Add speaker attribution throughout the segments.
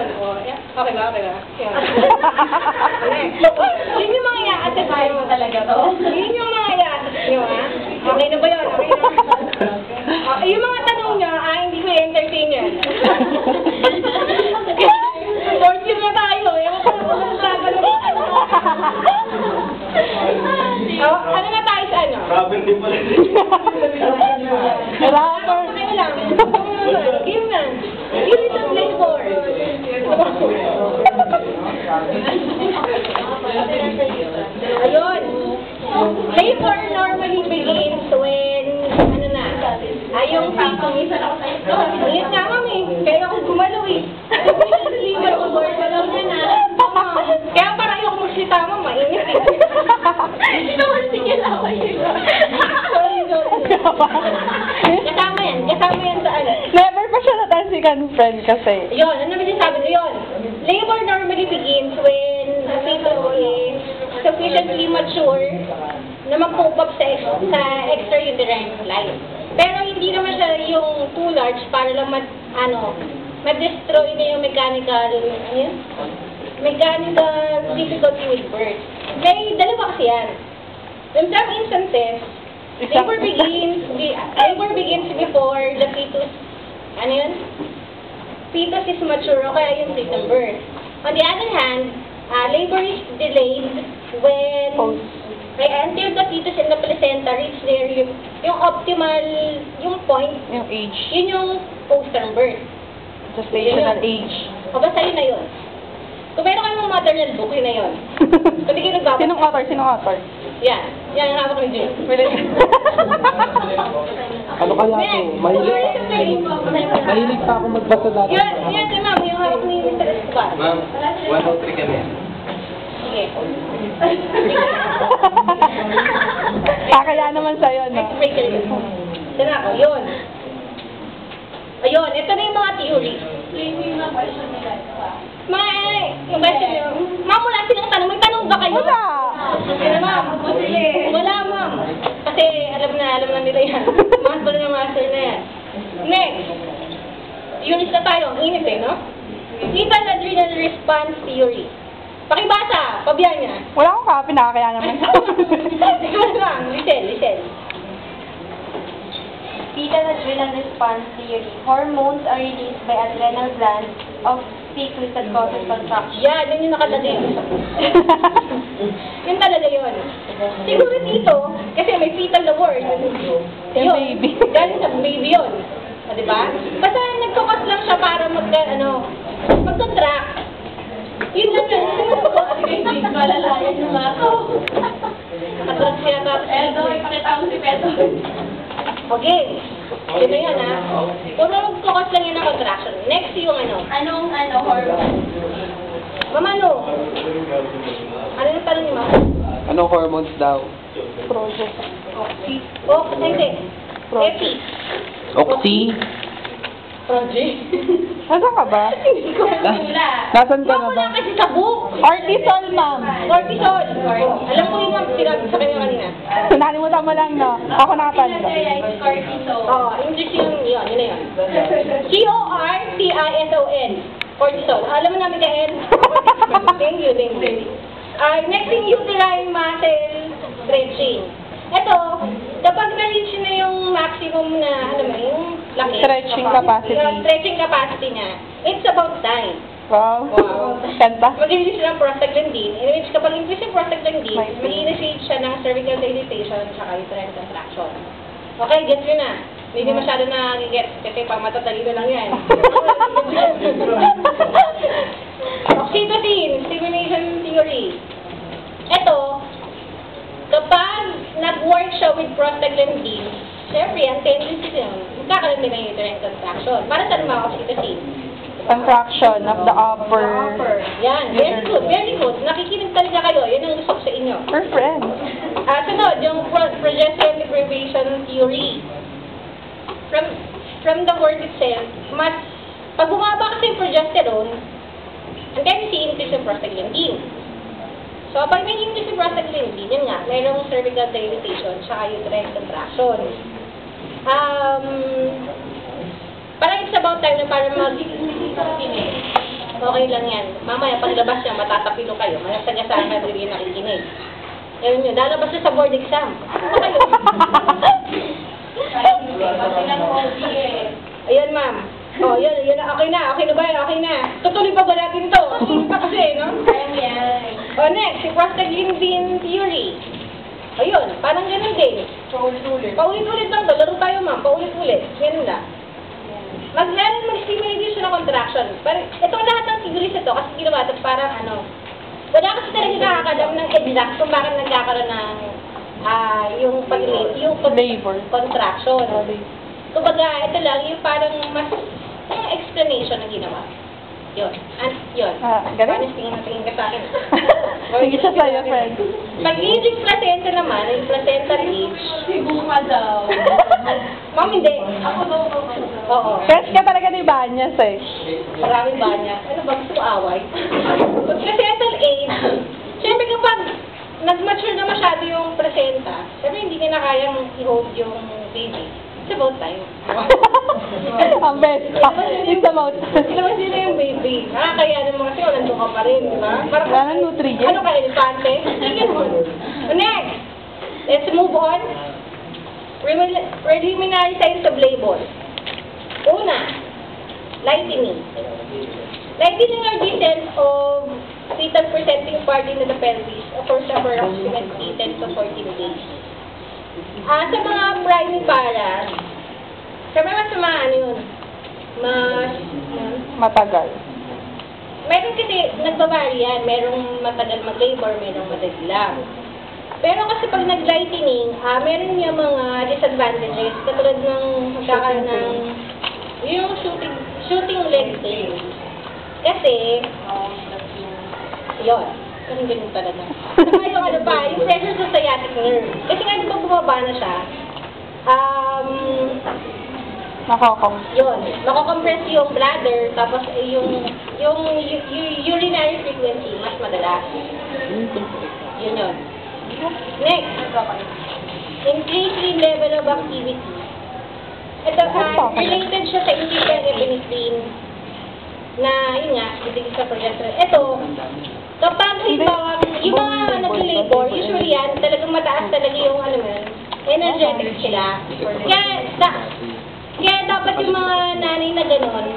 Speaker 1: yun. O, okay ba? Okay ba? Yun yung mga i-assess mo talaga to. Yun yung mga i-assess nyo, ha? Okay na ba yun? Okay na. Yung mga tanong nyo, hindi ko i-entertain yan. Fourth year na tayo. Ano na tayo sa ano?
Speaker 2: Travel din pala.
Speaker 1: Okay lang. Game na. Unit of labor. Ayun. Labor normally begins when, ano na, yung fetus. Ayun nga, mami. Kaya ako gumalaw eh. Labor ka lang na. Kaya para ayoko magsita, mama. Mainit eh. Ito ang sige lang. Sorry. Kasama yan sa ano.
Speaker 3: Never pa siya natansikan, friend, kasi.
Speaker 1: Yun, ano naman yung sabi ko yun? Labor normally begins when the fetus is sufficiently mature na mag-cope up sa extrauterine life. Pero hindi naman siya yung too large para lang ma-destroy na yung mechanical difficulty with birth. May dalawa kasi yan. In some instances, labor begins before the fetus, fetus is mature o kaya yung preterm birth. On the other hand, labor is delayed when until the fetus and the placenta reach their yung optimal, yung point,
Speaker 3: Yung age.
Speaker 1: yun yung postterm birth.
Speaker 3: Gestational age.
Speaker 1: O basta yun na yun. Kung meron kayong maternal book, yun na yun. Kung di kayo nagbabasa.
Speaker 3: Sinong author?
Speaker 1: Yan. Yan ang hawak ni Jim.
Speaker 2: Ano kaya to? Mahilig pa ako magbasa dati.
Speaker 1: Yan si ma'am, yung hawak ni Mr. Escobar.
Speaker 2: Ma'am, 103 kami.
Speaker 1: Sige.
Speaker 3: Kaya naman sa'yo, no?
Speaker 1: Icebreaker yun. Ito na ako, yun. Ayun, ito na yung mga theory. Yung question nyo. Ma'am, wala silang tanong. May tanong ba kayo?
Speaker 3: Wala!
Speaker 1: Ma'am, wala ma'am. Kasi alam na nila yan. Master na master na yan. Next. Theories na tayo. Ang init eh, no? Fetal adrenal response theory. Pakibasa. Pabiyan niya.
Speaker 3: Wala akong copy, nakakaya naman sa
Speaker 1: Ikaw lang. Listen.
Speaker 4: Fetal adrenal response theory. Hormones are released by adrenal glands of fetus that causes contraction.
Speaker 1: Yan, yun yung nakalagay. Yun talaga yun. Siguro dito, kasi may fetal na word.
Speaker 3: Yung baby.
Speaker 1: Galing sa baby yun. O, diba? Basta nagkukas lang siya para mag-contract. Yun lang yun.
Speaker 4: Malalayan yung ako.
Speaker 1: Katulad siya tapos.
Speaker 4: Ipakita ko si Pedro.
Speaker 1: Okay. Yun na yan, ha? Puro magkukas lang yun ng contraction. Next yung
Speaker 4: Anong hormone?
Speaker 1: Mama, ano? Ano yung tanong niyo, Mama?
Speaker 2: Anong hormones daw?
Speaker 1: Oxy. Hindi. Epi.
Speaker 2: Oxy?
Speaker 1: Proje.
Speaker 3: Nasaan ka ba?
Speaker 1: Hindi ko
Speaker 3: Nasaan ka na ba?
Speaker 1: Wala kasi sa book.
Speaker 3: Cortisol, ma'am.
Speaker 1: Cortisol. Alam ko yung sinabi sa kanya kanina.
Speaker 3: Nalimutan mo lang, no? Ako nakatanda.
Speaker 1: English yun na yun. Cortison. Cortisol. Alam mo namin ka-N? Thank you. Next thing, uterine muscle stretching. Ito, kapag na-reach na yung maximum na, yung laki.
Speaker 3: Stretching capacity.
Speaker 1: Yung stretching capacity niya, it's about time.
Speaker 3: Wow.
Speaker 1: Wow.
Speaker 3: Kanta.
Speaker 1: Mag-release siya ng prostaglandin, in which kapag increase yung prostaglandin, mag-initiate siya ng cervical dilatation at saka uterine contraction. Okay, gets nyo na. Hindi masyado na gets kasi pang matatalino lang yan. Oxytocin, stimulation theory. Ito, kapag nag-work siya with prostaglandin, syempre, ang tendency yun, magkakaroon din ng uterine contraction. Para saan mga oxytocin?
Speaker 3: Contraction of the upper.
Speaker 1: Yan, very good. Nakikinig talaga kayo. Yan ang gusto ko sa inyo.
Speaker 3: We're friends.
Speaker 1: Sunod, yung progesterone deprivation theory. From the word itself, pag bumaba kasi yung progesterone, ang tendency increase yung prostaglandin. So, pag may increase yung prostaglandin, yun nga, mayroong cervical dilatation, saka uterine contraction. Parang it's about time na para okay lang yan. Mamaya, paglabas niya, matatapilo kayo. Masagasaan ka rin nakikinig. Yun yun, lalabas siya sa board exam. Ano kayo? Ayun, ma'am. Oh, yun, okay na ba? Okay na. Tutuloy pa ba natin to? Tutuloy pa kasi, no? Oh, next, si prostaglandin theory. Ayun, parang ganun din. Paulit-ulit lang to. Laro tayo, ma'am. Paulit-ulit. Ganun lang. Mag-stimulate din siya ng contraction. Pero, itong lahat ng theories ito, kasi ginawa ito parang wala kasi talaga nakakalam ng exact kung bakit nagkakaroon ng yung
Speaker 3: Labor.
Speaker 1: contraction. Kumbaga, ito lang, yung parang mas yung explanation na ginawa. Yun. Yun.
Speaker 3: Galing.
Speaker 1: Tingin ka sa akin.
Speaker 3: Sige siya sa'yo, friend.
Speaker 1: Pag-aging placenta naman, yung placenta age.
Speaker 4: Bunga daw.
Speaker 1: Ma'am, hindi. Oo.
Speaker 3: Fresh ka talaga ni Banyas eh.
Speaker 1: Maraming ba niya? Ano ba? Gusto ko away? Pag placental age, syempre kapag nag-mature na masyado yung placenta, syempre hindi niya na kayang i-hold yung baby. It's about time.
Speaker 3: Ang best. It's about.
Speaker 1: Ilabas nila yung baby. Nakakayanan mo kasi nandun ka pa rin, di ba? Parang,
Speaker 3: Wala nang nutrient.
Speaker 1: ano ka, elefante? Tingin mo. Next! Let's move on. Preliminary signs of labor. Una, lightening. Lightening are descent of fetal presenting part into the pelvis occurs over approximately 10 to 14 days. Sa mga primipara, sabi mas
Speaker 3: Matagal.
Speaker 1: meron kasi nagbabari yan. Merong matagal mag-labor, merong madali lang. Pero kasi pag nag-lightening, meron niya mga disadvantages katulad ng magkakaroon ng yung shooting leg pain. Kasi, yun. Ganun ganun talaga. Saka yung yung pressure sa sciatic nerve. Kasi nga di ba bumaba na siya, yun, mako-compress yung bladder, tapos yung urinary frequency, mas madalas. Yun yun. Next, increase in level of activity. Ito, related siya sa increase epinephrine na, yun nga, bitigil sa progesterone. Ito, kapag yung mga nag-labor, usually yan, talagang mataas talaga yung, energetic sila. Kaya dapat yung mga nanay na gano'n,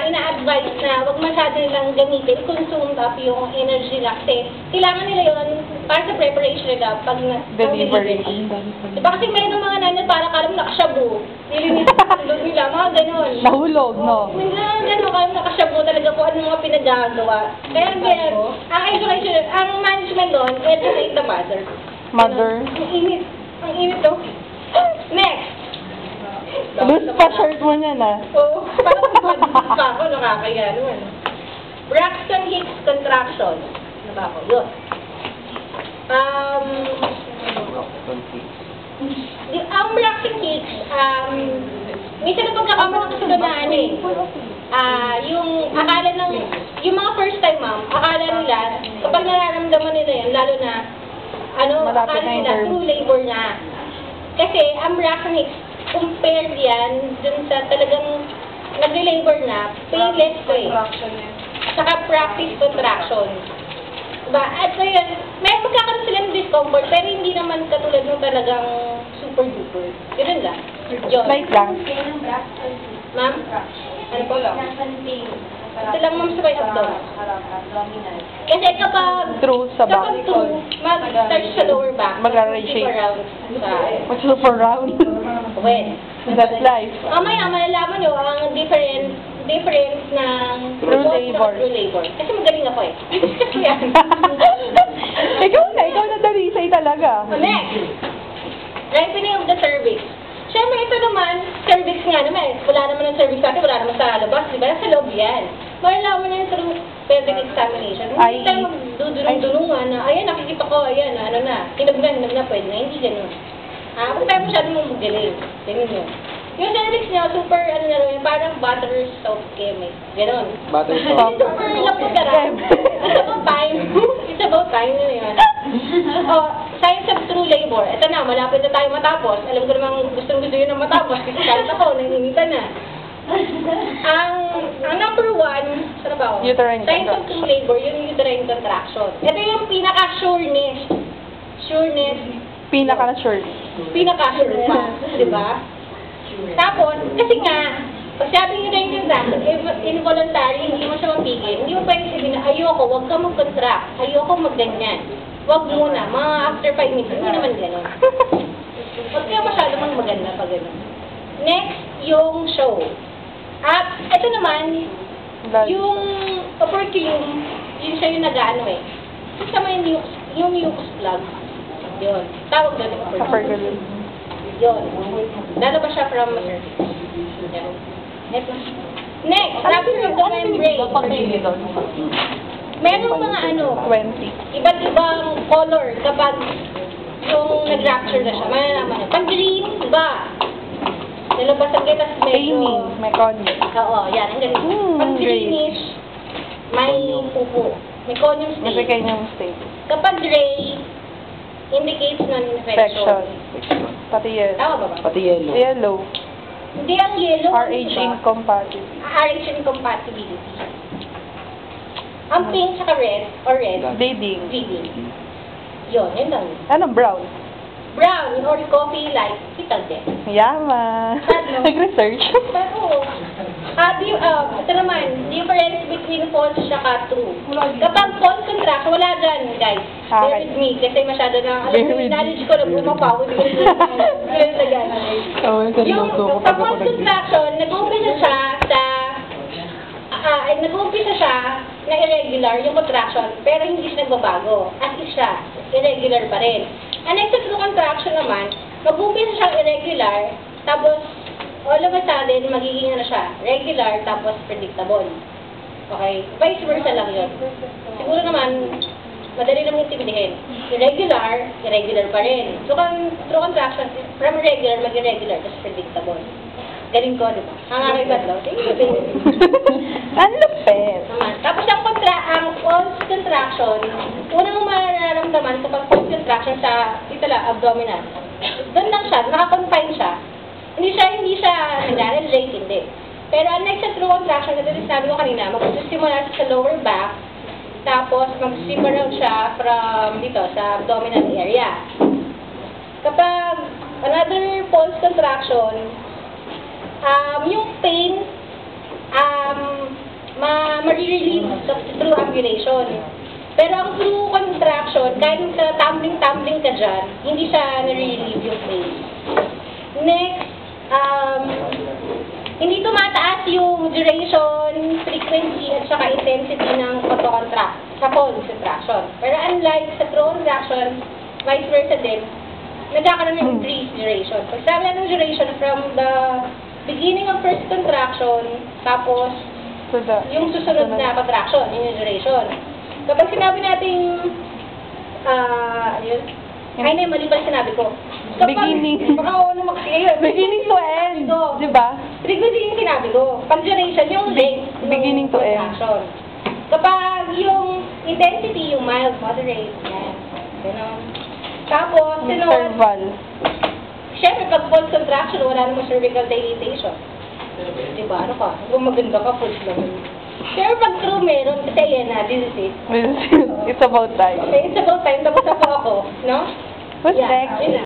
Speaker 1: ina-advise na huwag masyado nilang gamitin, consume up yung energy nila. Kasi kailangan nila yun para sa preparation nila pag
Speaker 3: Delivery.
Speaker 1: Diba kasi mayroon mga nanay para kalam nakasyabu. Nilinis nila, mga gano'n.
Speaker 3: Nahulog, no?
Speaker 1: Gano'n kalam nakasyabu talaga kung ano mga pinagagawa. Kaya ang education, ang management doon, educate the mother.
Speaker 3: Mother.
Speaker 1: Ang init. Ang init to. Next.
Speaker 3: Loose pa shirt mo niyan,
Speaker 1: Oo, parang mag-loose pa ako, nakakaya naman. Braxton Hicks contraction. Ano ba ako? Yun. Ang Braxton Hicks, minsan na pagkakamala ko sila na yung akala ng, yung mga first time ma'am, akala nila, kapag nararamdaman nila yan, lalo na,
Speaker 3: malapit
Speaker 1: akala
Speaker 3: na yung
Speaker 1: nila,
Speaker 3: term.
Speaker 1: true labor na. Kasi, ang Braxton Hicks, compare yan dun sa talagang nag-labor na, painless ko eh. Saka practice contraction. Diba? At ngayon, may magkakaroon sila ng discomfort, pero hindi naman katulad ng talagang super duper. Ganun lang.
Speaker 3: Light lang.
Speaker 1: Ma'am? Ano po lang? Ito lang ma'am sa may abdomen. Kasi kapag
Speaker 3: True sa back.
Speaker 1: kapag true, mag-start sa lower back.
Speaker 3: Mag-reshape.
Speaker 1: Around sa
Speaker 3: What's super round?
Speaker 1: when.
Speaker 3: That's life.
Speaker 1: Mamaya, malalaman nyo ang difference ng
Speaker 3: True
Speaker 1: post
Speaker 3: labor.
Speaker 1: at true labor. Kasi magaling ako eh. Kasi yan.
Speaker 3: ikaw na dalisay talaga.
Speaker 1: Next, ripening of the cervix. Siyempre, ito naman, cervix nga naman. Wala naman ang cervix natin, wala naman sa labas, di ba? Sa loob yan. Malalaman na yung through pelvic examination. Hindi tayo magdudulungan na, ayan, nakikita ko, ayan, hinag na, pwede na, hindi ganun. Kung tayo masyadong magaling. Tingin nyo. Yung cervix nyo, super, parang butter soap chemic. Ganon.
Speaker 2: Butter
Speaker 1: Hindi
Speaker 2: soap.
Speaker 1: super lang pagkarap. It's about time. It's about time na yun. Science of true labor. Ito na, malapit na tayo matapos. Alam ko namang gusto yun na matapos. Kasi kahit ako, nangingitan na. Ang number one, ano ba?
Speaker 3: Uterine
Speaker 1: Signs of
Speaker 3: contraction.
Speaker 1: true labor, yun yung uterine contraction. Ito yung pinaka-sureness. Sureness.
Speaker 3: Pinaka-sure.
Speaker 1: Pinaka-sure pa. Di ba? Tapos, kasi nga, pag sabi nyo rin yung contraction, involuntary, hindi mo siya mapigil. Hindi mo pwede sabihin na, ayoko, huwag ka mag-contract. Ayoko mag-ganyan. Huwag muna. Mga after 5 minutes, hindi naman gano'n. Huwag kaya masyado mang maganda pag gano'n. Next, yung show. At ito naman, yung operculum, yun siya yung nag-ano eh. Kasama yung mucus plug. Yun. Tawag doon yung operculum.
Speaker 3: Supergaloo.
Speaker 1: Yun. Lalabas siya from the cervix. Yan. Next, rupture of the membrane. Merong mga
Speaker 3: 20.
Speaker 1: iba't ibang color kapag yung nag-rupture na siya. Malalaman niyo. Pag green, iba. Nalabas ang gitas medyo...
Speaker 3: Staining. Meconium.
Speaker 1: Oo, yan. Ang ganito. Pag
Speaker 3: Gray.
Speaker 1: greenish, may pupo. May conium stain.
Speaker 3: Meconium state.
Speaker 1: Kapag gray, indicates non-infection.
Speaker 3: Infection. Pati yellow.
Speaker 1: Tama ba ba?
Speaker 2: Pati yellow.
Speaker 3: Yellow.
Speaker 1: Hindi ang yellow.
Speaker 3: RH
Speaker 1: ano ba?
Speaker 3: incompatible.
Speaker 1: RH incompatibility. Ang pink sa red, or red,
Speaker 3: Bleeding.
Speaker 1: bleeding. Yun lang.
Speaker 3: Anong brown?
Speaker 1: Brown or coffee like fetal death.
Speaker 3: Yaman.
Speaker 1: Ano?
Speaker 3: Nag-research.
Speaker 1: Pero, ito naman, difference between false at true. Kapag false contraction, wala dyan, guys. Bear
Speaker 3: Okay.
Speaker 1: with me, kasi masyado na, alam
Speaker 3: Bear
Speaker 1: mo,
Speaker 3: with
Speaker 1: yung knowledge ko na bumapaw, hindi ko na dyan.
Speaker 2: Oo,
Speaker 1: Yung sa false contraction, nag-uumpisa siya sa, nag-uumpisa siya na irregular, yung contraction, pero hindi siya nagbabago. As is siya, irregular pa rin. Ang next true contraction naman, mag-uumpisa siyang irregular, tapos all of a sudden, magiging ano siya, regular, tapos predictable. Okay? Vice versa lang yun. Siguro naman, madali lang intindihin. Irregular, irregular pa rin. So, true contraction, from irregular, mag-irregular, tapos predictable. Galing ko, di ba? Nakakaibat daw. Thank you.
Speaker 3: Ang lupit.
Speaker 1: Naman. Tapos ang false contraction, unang mararamdaman kapag false contraction sa abdominal. Doon lang siya, nakakonfine siya. Hindi siya nag-relate, hindi. Pero ang next sa true contraction, ito sabi ko kanina, magsisimula sa lower back, tapos mag-separate siya from dito, sa abdominal area. Kapag another false contraction, yung pain, ma-relieve through ambulation. Pero ang true contraction, kahit sa tumbling-tumbling ka dyan, hindi siya na-relieve yung pain. Next, hindi tumataas yung duration, frequency, at saka intensity ng photocontract sa false contraction. Pero unlike sa true contraction, vice versa din, nagkakaroon ng increased duration. Pag sabi na ng duration from the beginning of first contraction, tapos yung susunod na contraction, yun yung duration. Kapag sinabi natin, yun, ay, mali pala sinabi ko.
Speaker 3: Beginning.
Speaker 1: Baka ako na mag-clear.
Speaker 3: Beginning to end. Di ba?
Speaker 1: Frequency yung sinabi ko. Pag duration, yung length. ng
Speaker 3: Beginning to end.
Speaker 1: contraction. Kapag yung intensity, yung mild, moderate, yan. Ganon. Tapos, sunod,
Speaker 3: Interval.
Speaker 1: syempre, pag false contraction, wala namang cervical dilatation. Diba? Ano ka? Kung maganda ka, false lang. Pero pag true meron, kasi yan na, this is it.
Speaker 3: It's about time.
Speaker 1: Okay, it's about time, tapos na po ako, no?
Speaker 3: What's
Speaker 1: Yeah,
Speaker 3: next?
Speaker 1: yun na.